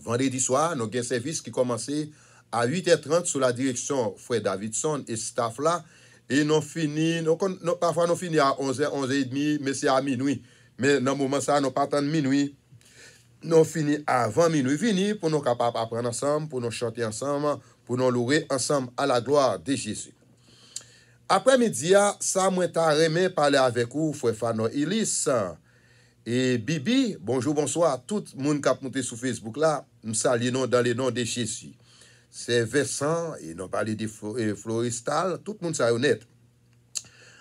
Vendredi soir, nous avons un service qui commençait à 8h30 sous la direction Frère Davidson et staff là. Et nous finissons, parfois nous finissons à 11h, 11h30, mais c'est à minuit. Mais dans le moment ça, nous partons de minuit. Nous finissons avant minuit. Fini pour nous capables d'apprendre ensemble, pour nous chanter ensemble, pour nous louer ensemble à la gloire de Jésus. Après-midi, ça m'a remis parler avec vous, Frère Fano Ilis. Et Bibi, bonjour, bonsoir. Tout le monde qui a monté sur Facebook là, nous saluons dans le nom de Jésus. C'est Vincent, et nous parlons de Florestal, tout le monde est honnête.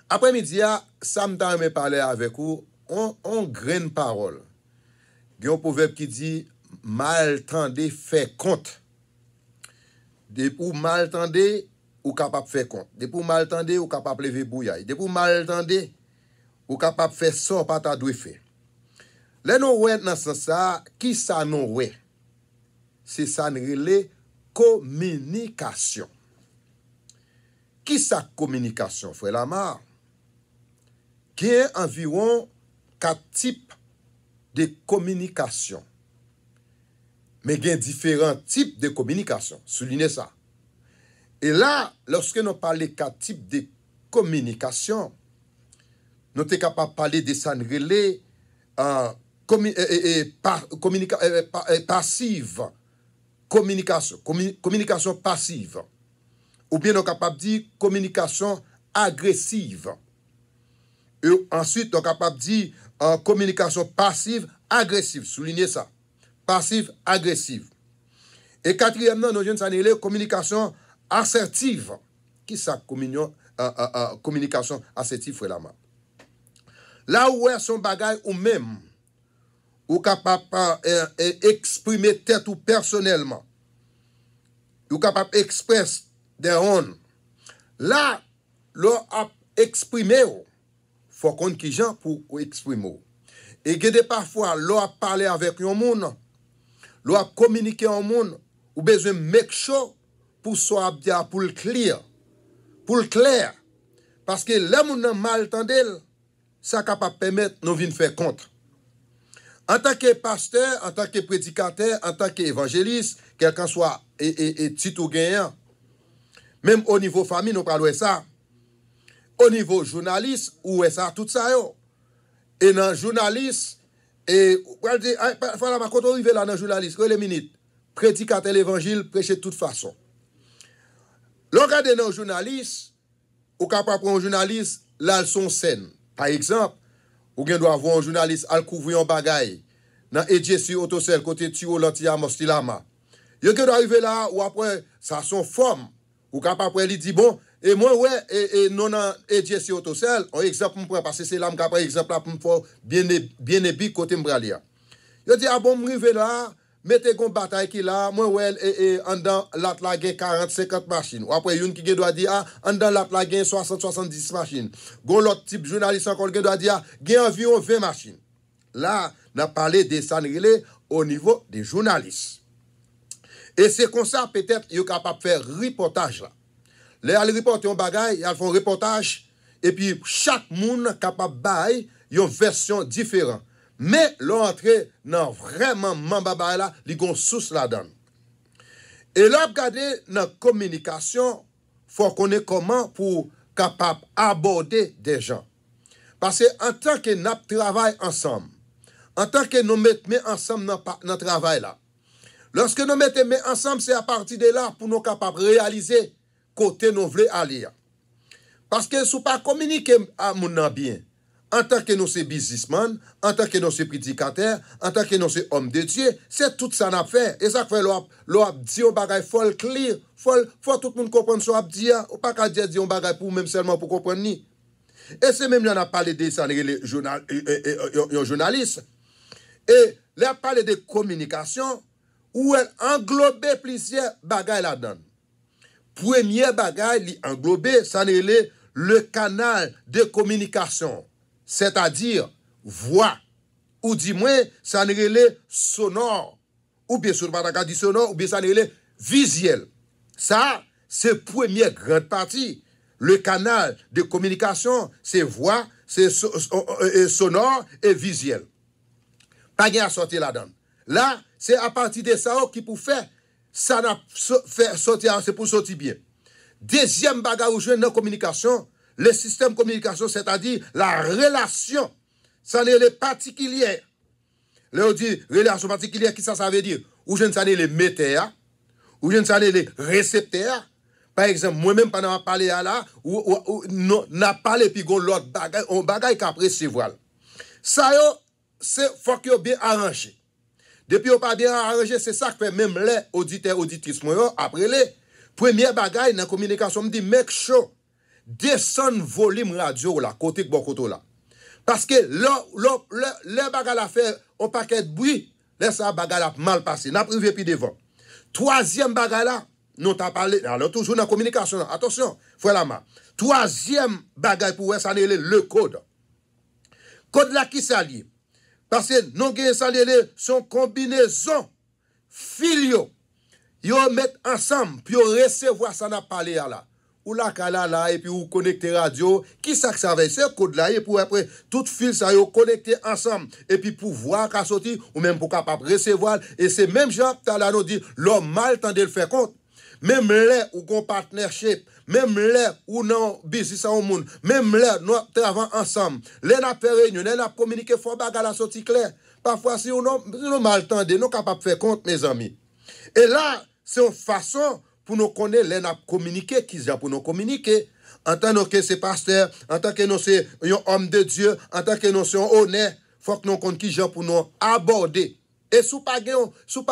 Après-midi, ça m'a remis parler avec vous, on graine parole. Il y a un proverbe qui dit mal tendé fait compte. Depuis mal tendé, ou capable faire compte. Depuis mal tendé, ou capable lever bouillard. Depuis mal tendé, ou capable faire ça pas ta doit faire. Là nous ouais dans ça, qui ça nous ouais? c'est ça relé communication. Qui ça communication, frère Lamar? Il y a environ 4 types de communication. Mais il y a différents types de communication. Soulignez ça. Et là, lorsque nous parlons de 4 types de communication, nous sommes capables de parler de ça relé passive. Communication passive. Ou bien nous sommes capables de dire communication agressive. Et ensuite, nous sommes capables de dire communication passive agressive. Soulignez ça. Passive agressive. Et quatrièmement, nous avons une communication assertive. Qui ça, communication assertive, frère Lama? Là où est son bagage ou même, ou capable d'exprimer tête ou personnellement, ou capable d'exprimer des ondes. Là, l'on a exprimé, faut qu'on qui gens pour exprimer. Et que parfois, l'on a parlé avec un monde, l'on a communiqué un monde, ou besoin de make sure pour soit bien pour le clear, parce que les gens mal entendent, ça capable permettre nous venir faire compte. En tant que pasteur, en tant que prédicateur, en tant qu'évangéliste, quel qu'en soit et titre ou gagnant, même au niveau famille, nous parlons de ça. Au niveau journaliste, où est ça, tout ça yo. Et dans journaliste, et voilà, quand on arrive là dans journaliste, les minutes, prédicateur l'évangile, prêcher de toute façon. Regardez dans journaliste, ou capable pour un journaliste, là, son scène. Par exemple, ou bien doit avoir un journaliste à couvrir un bagaille dans EJC Autocell côté Tio Lantia Mostilama. Il doit arriver là ou après ça son forme ou capable après lui dit bon et moi ouais et non dans EJC Autocell un exemple pour parce que c'est là m'capable exemple là pour bien côté m'bralia. Il dit ah bon m'river là mettez gon bataille qui là moi ouais et en dans l'autre là gain 40 50 machines ou après une qui doit dire ah en dans l'autre là gain 60 70 machines gon l'autre type journaliste encore qui doit dire gain environ 20 machines. Là n'a parlé de ça au niveau des journalistes. Et c'est comme ça peut-être ils sont capable de faire reportage là. Les reporter un bagage, ils font reportage et puis chaque monde capable bailler une version différente. Mais l'entrée dans vraiment mambaba là, li gon sous là-dedans. Et là regarder dans communication, faut connaître comment pour capable aborder des gens. Parce que en tant que nous travaillons ensemble, en tant que nous mettons ensemble dans le travail là. Lorsque nous mettons ensemble, c'est à partir de là pour nous capables de réaliser côté nous voulons aller. Parce que si nous pas communiquer à mon bien, en tant que nous sommes businessmen, en tant que nous sommes prédicateurs, en tant que nous sommes hommes de Dieu, c'est tout ça n'a fait. Et ça fait l'on dit un bagage faut clair, faut tout le monde comprendre ce qu'on dit, ou pas qu'à dire un bagage pour même seulement pour comprendre ni. Et c'est même là on a parlé de ça les journalistes. Et là on parlé de communication où elle englobait plusieurs bagages là-dedans. Premier bagage li englobé ça le canal de communication. C'est-à-dire voix, ou du moins, ça n'est le sonore, ou bien sur le dit sonore, ou bien ça n'est le visuel. Ça, c'est la première grande partie. Le canal de communication, c'est voix, c'est sonore et visuel. Pas rien à sortir là-dedans. Là, c'est à partir de ça qui pour faire, ça n'a fait sortir, c'est pour sortir bien. Deuxième bagage où je dans la communication, le système de communication, c'est-à-dire la relation, ça n'est les particuliers. Là, on dit relation particulière, qui ça veut dire? Ou je ne sais les metteurs, ou je ne sais les récepteurs. Par exemple, moi-même, pendant parler là, ou n'a parlé, puis l'autre bagage, on bagaille qu'après c'est voile. Ça, c'est faut que bien arrangé. Depuis on pas bien arrangé, c'est ça que fait même les auditeurs, auditrices, moi, après les premiers bagailles dans la communication, me dit, make sure. Descendre volume radio là, côté bon côté là. Parce que le bagage a fait un paquet de bruit, laisse ça bagage a mal passé, n'a privé puis devant. Troisième bagage là, nous t'a parlé, alors toujours dans la communication, attention, voilà ma. Troisième bagage pour ça le code. Code là qui s'allie. Parce que nous gagnons ça son combinaison filio Yo mettent ensemble, puis yo recevoir ça n'a parlé là. Ou la kala là, et puis ou connecter radio, qui ça que ça va, c'est code là, et pour après, tout fil ça yo connecté ensemble, et puis pour voir qu'à sortir, ou même pour capable recevoir, et c'est même Jean, t'as là nous dit, l'homme mal tendait le faire compte. Même là ou qu'on partnership, même là ou non business au monde, même là nous travaillons ensemble. Là n'a fait réunion, là n'a communiqué faut bagarre la sortie claire. Parfois si on mal tendé, nous capable faire compte mes amis. Et là, c'est une façon pour nous connaître, les n'a communiquer, qui j'ai pour nous communiquer. En tant que c'est pasteur, en tant que nous c'est un homme de Dieu, en tant que nous c'est un honnête, faut que nous connaissions qui j'ai pour nous aborder. Et sous pas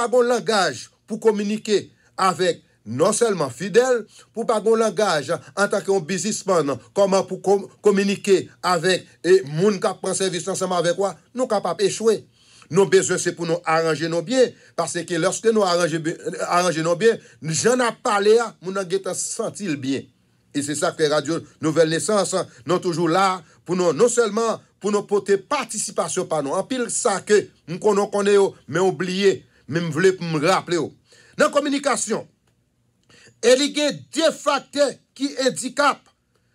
bon langage pour communiquer avec non seulement fidèle, pour pas bon langage en tant que businessman, comment pour communiquer avec et moun qui prend service ensemble avec quoi, nous capables échouer. Nos besoins, c'est pour nous arranger nos biens. Parce que lorsque nous arrangeons nos biens, j'en ai parlé, nous avons senti le bien. Et c'est ça que Radio Nouvelle Naissance, nous toujours là, pour nous, non seulement pour nous porter participation par nous. En pile, ça que nous connaissons, mais oublié, même voulez me rappeler. Dans la communication, il y a deux facteurs qui handicapent.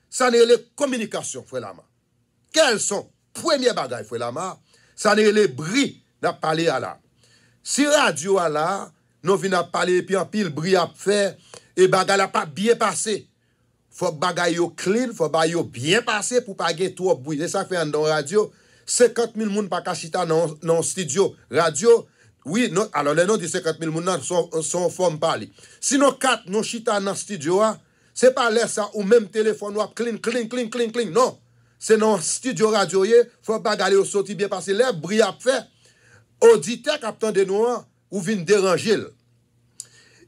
Ça n'est les communications, frère Lama. Quels sont les premiers bagages, frère Lama? Ça n'est les bris n'a parlé à là. Si radio à là, nous venons parler et puis en pile bris à faire et bagay la pas bien passé. Faut bagay yo clean, faut bagay yo bien passé pour pas gagner trop bruit. C'est ça fait dans radio 50 000 moun pas kachita dans studio radio. Oui, non, alors les noms de 50 000 moun sont forme parler. Sinon 4 non chita dans studio c'est pas l'air ça ou même téléphone ou clean. Non. C'est dans studio radio, faut pas garder au sorti bien passer l'air bruit à faire. Auditeur captant de nous ou vient déranger.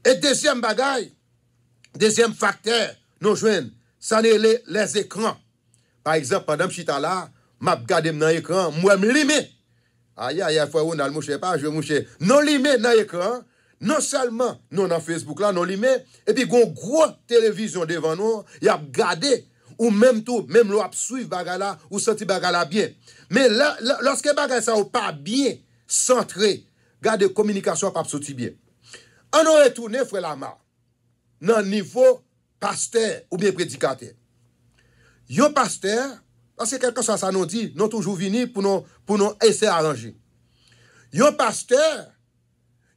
Et deuxième bagaille, deuxième facteur, nous joignent, ça n'est les écrans. Par exemple, pendant que je suis là, je regarde dans l'écran, moi je me limite. Aïe, faut on a le moucher pas, je moucher. Non limite dans l'écran, non seulement nous dans Facebook là, non limite, et puis une grosse télévision devant nous, il y a regardé ou même tout, même l'on suivre bagala ou senti bagala bien. Mais là, lorsque bagala ça ou pas bien centré, garde communication pas sorti bien. On a retourné frère Lama dans niveau pasteur ou bien prédicateur. Yon pasteur parce que quelque chose ça nous dit, nous toujours venir pour nous essayer d'arranger. Yon pasteur,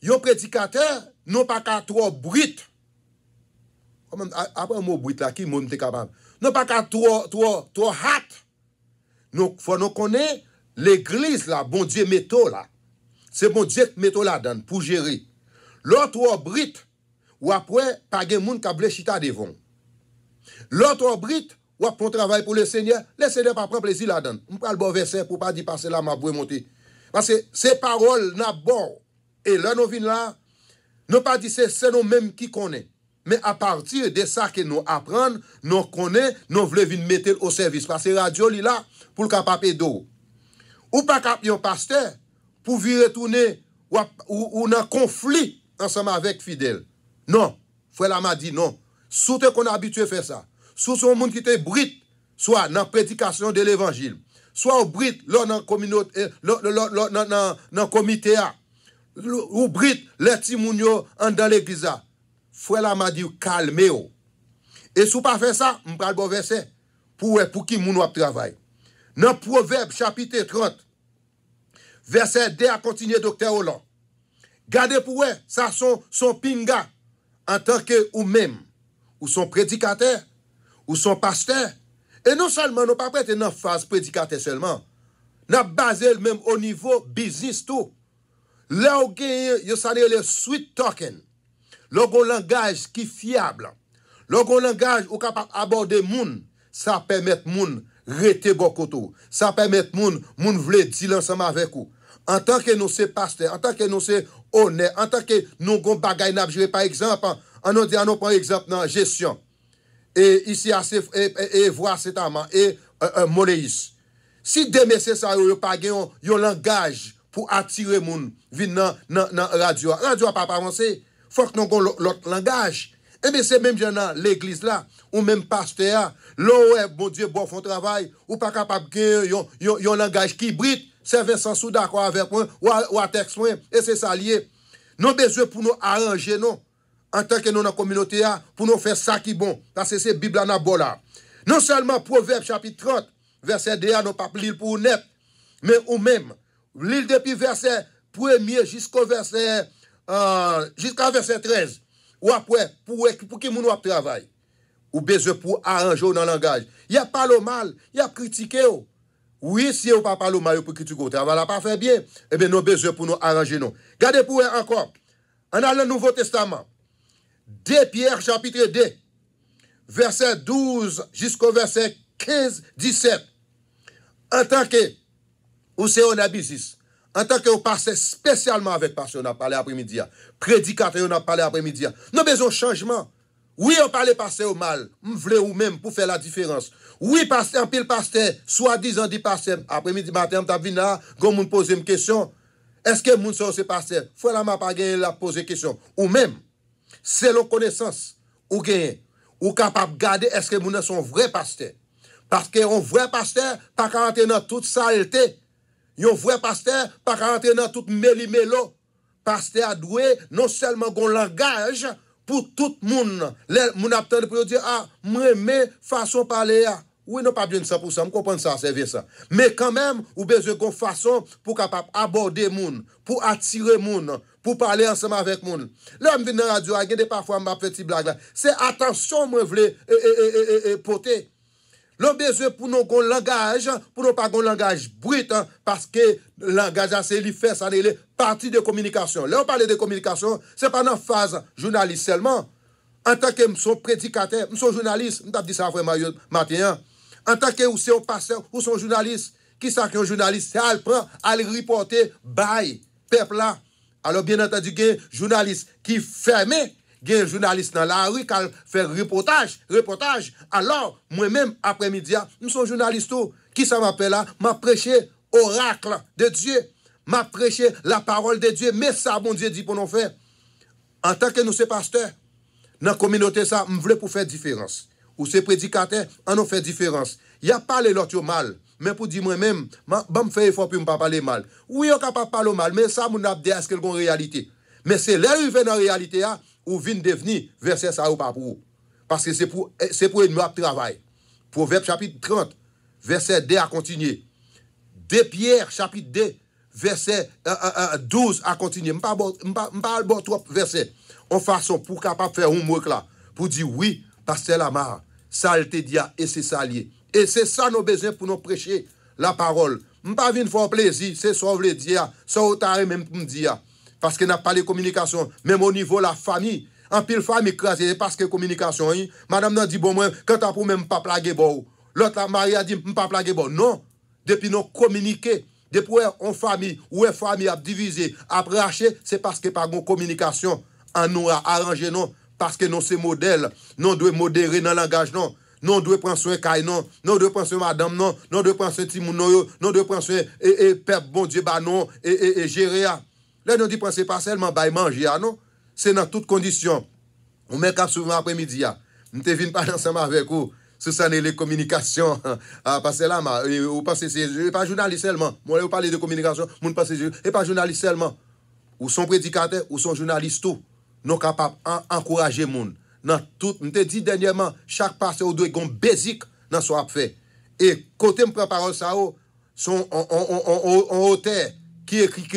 yon prédicateur, non pas qu'à trop brut. Après un mot brut là qui monde est capable. Non pas qu'à trop hâte. Nous faut nous connaître l'église là, bon Dieu métaux là. C'est bon Dieu qui métaux là dedans pour gérer. L'autre brit ou après pas gen moun ka ble chita devant. L'autre brit ou après travail pour le Seigneur pas prend plaisir là dedans. On parle bon verset pour pas dire passer là m'a boué monter. Parce que ces paroles n'a bon et là nous vinn là, nous pas dire c'est nous même qui connaît. Mais à partir de ça que nous apprenons, nous connaissons, nous voulons venir mettre au service. Parce que la radio est là pour le capable d'eau. Ou pas capable un pasteur pour venir retourner ou dans conflit ensemble avec fidèle. Non. Frère Lama dit non. Surtout qu'on a habitué à faire ça. Soit son monde qui était brite, soit dans la prédication de l'évangile, soit au brite, là dans la communauté, dans le comité, ou brite, les timounio dans l'église. Frère Lama dit calmez-vous. Et si vous pas faire ça, je vais bon verset pour qui moun wap travail. Dans Proverbe chapitre 30, verset 2 à continuer docteur Hollande. Gardez pour eux, ça son pinga en tant que ou même, ou son prédicateur, ou son pasteur. Et non seulement nous pas prêter dans phase prédicateur seulement, nous basé même au niveau business tout. Là où il y a le sweet talking. Logon langage qui fiable. Logon langage ou capable aborder moun, ça permet moun rete bokoto. Ça permet moun vle dire ensemble avec vous. En tant que nous c'est pasteur, en tant que nous c'est honnête, en tant que nous gon bagay n'a jouer par exemple, on prend exemple dans gestion. Et ici et voir cet amant et Moléis. Si demain c'est ça yo pas gen yon langage pour attirer moun vinn dans radio. Radio pas avancer. Faut que nous ayons l'autre langage. Et bien, c'est même dans l'église là, ou même pasteur, là, bon Dieu, bon font travail, ou pas capable de un langage qui brite, c'est Vincent Sou d'accord avec moi, ou à texte moi, et c'est ça lié. Nous avons besoin pour nous arranger, non. en tant que nous dans la communauté, pour nous faire ça qui est bon. Parce que c'est la Bible en là. Non seulement Proverbe chapitre 30, verset 2, nous pas lire pour net, mais ou même, lire depuis verset 1er jusqu'au verset, jusqu'à verset 13. Ou après, pour qui nous travaille. Ou besoin pour arranger dans le langage. Il y a pas le mal, il y a critiqué. Oui, si on ne parle pas le mal pour critiquer, on ne va pas faire bien. Eh bien, nous avons besoin pour nous arranger. Regardez pour encore. On a le Nouveau Testament. 2 Pierre chapitre 2, verset 12 jusqu'au verset 15, 17. En tant que, ou c'est un abisis, en tant que vous passez spécialement avec pasteur, on a parlé après-midi, prédicateur, on a parlé après-midi, nous avons besoin de changement. Oui, on parle pasteur au mal, on veut ou même pour faire la différence. Oui, pasteur, un pile pasteur, soi-disant dit pasteur, après-midi matin, on vient là, quand on pose une question, est-ce que moun c'est pasteur? Faut la m'a pas gagné la poser question. Ou même, selon connaissance, ou gagné, ou capable de garder, est-ce que moun sont vrai pasteur? Parce qu'un vrai pasteur, pas qu'à rentrer dans toute saleté. Un vrai pasteur, pas qu'à rentrer dans toute méli-mélo. Pasteur a doué, non seulement un langage, pour tout le monde. Les moun attendent pour dire, ah, moi, mais façon parler, oui, non, pas bien 100%, je comprends ça, c'est ça. Mais quand même, ou besoin d'une façon pour capable aborder moun, pour attirer moun, pour parler ensemble avec moun. Là, je viens dans la radio, il y a des parfois, ma petite blague là. C'est attention, moi, je voulais porter. L'on besoin pour nous un langage, pour nous pas un langage brut, hein, parce que le langage, c'est lui fait, ça est partie de communication. Là, on parle de communication, c'est pas dans la phase journaliste seulement. En tant que son prédicateur, son journaliste, je dit ça vraiment matin. En tant que ou c'est un pasteur ou son journaliste, qui ça qu'un journaliste, c'est elle prend, elle reporter, bye, peuple là. Alors, bien entendu, il y a un journaliste qui ferme. Il y a un journaliste dans la rue qui fait reportage. Alors, moi-même, après-midi, je suis un journaliste qui ça m'appelle là, m'a prêché oracle de Dieu, m'a prêché la parole de Dieu, mais ça, bon Dieu dit pour nous faire. En tant que nous sommes pasteurs, dans la communauté, ça, je voulais pour faire différence. Ou c'est prédicateur, on nous fait différence. Il n'y a pas les l'autre mal. Mais pour dire moi-même, je me fais effort pour ne pas parler mal. Oui, on ne peut pas parler mal, mais ça, on a dit est-ce qu'il y a une réalité. Mais c'est là où il vient dans la réalité, ou vient devenir verset ça ou pas pour vous. Parce que c'est pour notre travail. Proverbe chapitre 30, verset 2 à continuer. 2 Pierre chapitre 2, verset 12 à continuer. Je ne parle pas trop verset. En façon pour capable faire un mot là. Pour dire oui, parce que la marre, ça te dit et c'est ça lié. Et c'est ça nos besoins pour nous prêcher la parole. Je ne pas venir faire plaisir, c'est ça que je veux dire, ça que même pour me dire. Parce que n'a pas de communication, même au niveau de la famille. En pile famille écrasée, parce que communication, madame n'a dit, bon, moi, quand t'as pour même pas plaguer bon. L'autre, la Marie a dit, pas plaguer bon. Non, depuis nous communiquer, depuis en famille, ou une famille a divisé, a raché, c'est parce que pas de communication, en nous a arrangé, non. Parce que nous, c'est modèle, nous devons modérer dans le langage, non. Non, devons prendre soin de non. Non, devons prendre soin de madame, non. Non, devons prendre soin de Timoun, non. Non, devons prendre soin de peuple, bon Dieu, bah non, et gérer. Là, nous disons, pensez pas seulement à manger, non. C'est dans toutes conditions. On met cap souvent après-midi. Nous ne venons pas ensemble avec vous. Ce sont les communications. Parce que là, vous pensez, c'est pas journaliste seulement. Moi, vous parlez de communication, vous ne pensez pas journaliste seulement. Ou son prédicateur, ou son journaliste, tout. Nous sommes capables d'encourager les gens. Dans tout, je te dis dernièrement, chaque pasteur doit avoir un basique dans son fait. Et côté me prend parole ça, son auteur qui écrit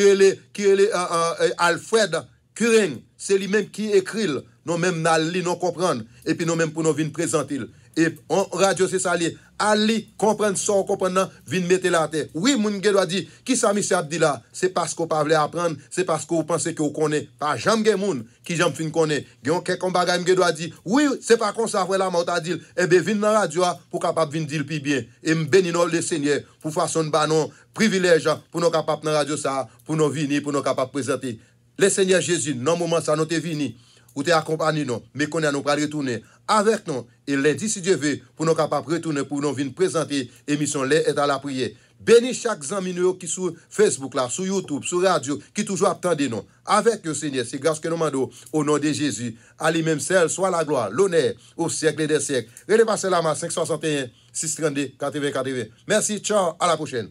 Alfred Kuring, c'est lui-même qui écrit. Nous même nous comprendre et puis nous même pour nous venir présenter. Et en radio c'est ça lié. Ali comprendre ça, comprendre, venir mettre la tête. Oui, mon gars doit dire qui ça monsieur Abdi là, c'est parce qu'on pas veut apprendre, c'est parce que vous pensez que vous connaissez pas jamais gen moun qui jamais fin connaît. Gen quelqu'un bagay m'gè doit dire oui, c'est pas comme ça voilà m'a t'a dit et ben vinn dans radio pour capable venir dire plus bien et m'béni le Seigneur pour façon ba non privilège pour nous capable dans radio ça pour nous venir pour nous capable présenter. Le Seigneur Jésus, dans moment ça nous t'es venu ou t'es accompagné nous, mais qu'on a nous pas retourner avec nous et lundi si Dieu veut pour nous capables retourner pour nous venir présenter émission Les est à la prière. Bénis chaque ami qui sur Facebook là, sur YouTube, sur radio qui toujours attendent nous avec le Seigneur. C'est grâce que nous demandons au nom de Jésus. À lui-même seul soit la gloire, l'honneur au siècle des siècles. Relevez la main 561 632 80 80. Merci, ciao, à la prochaine.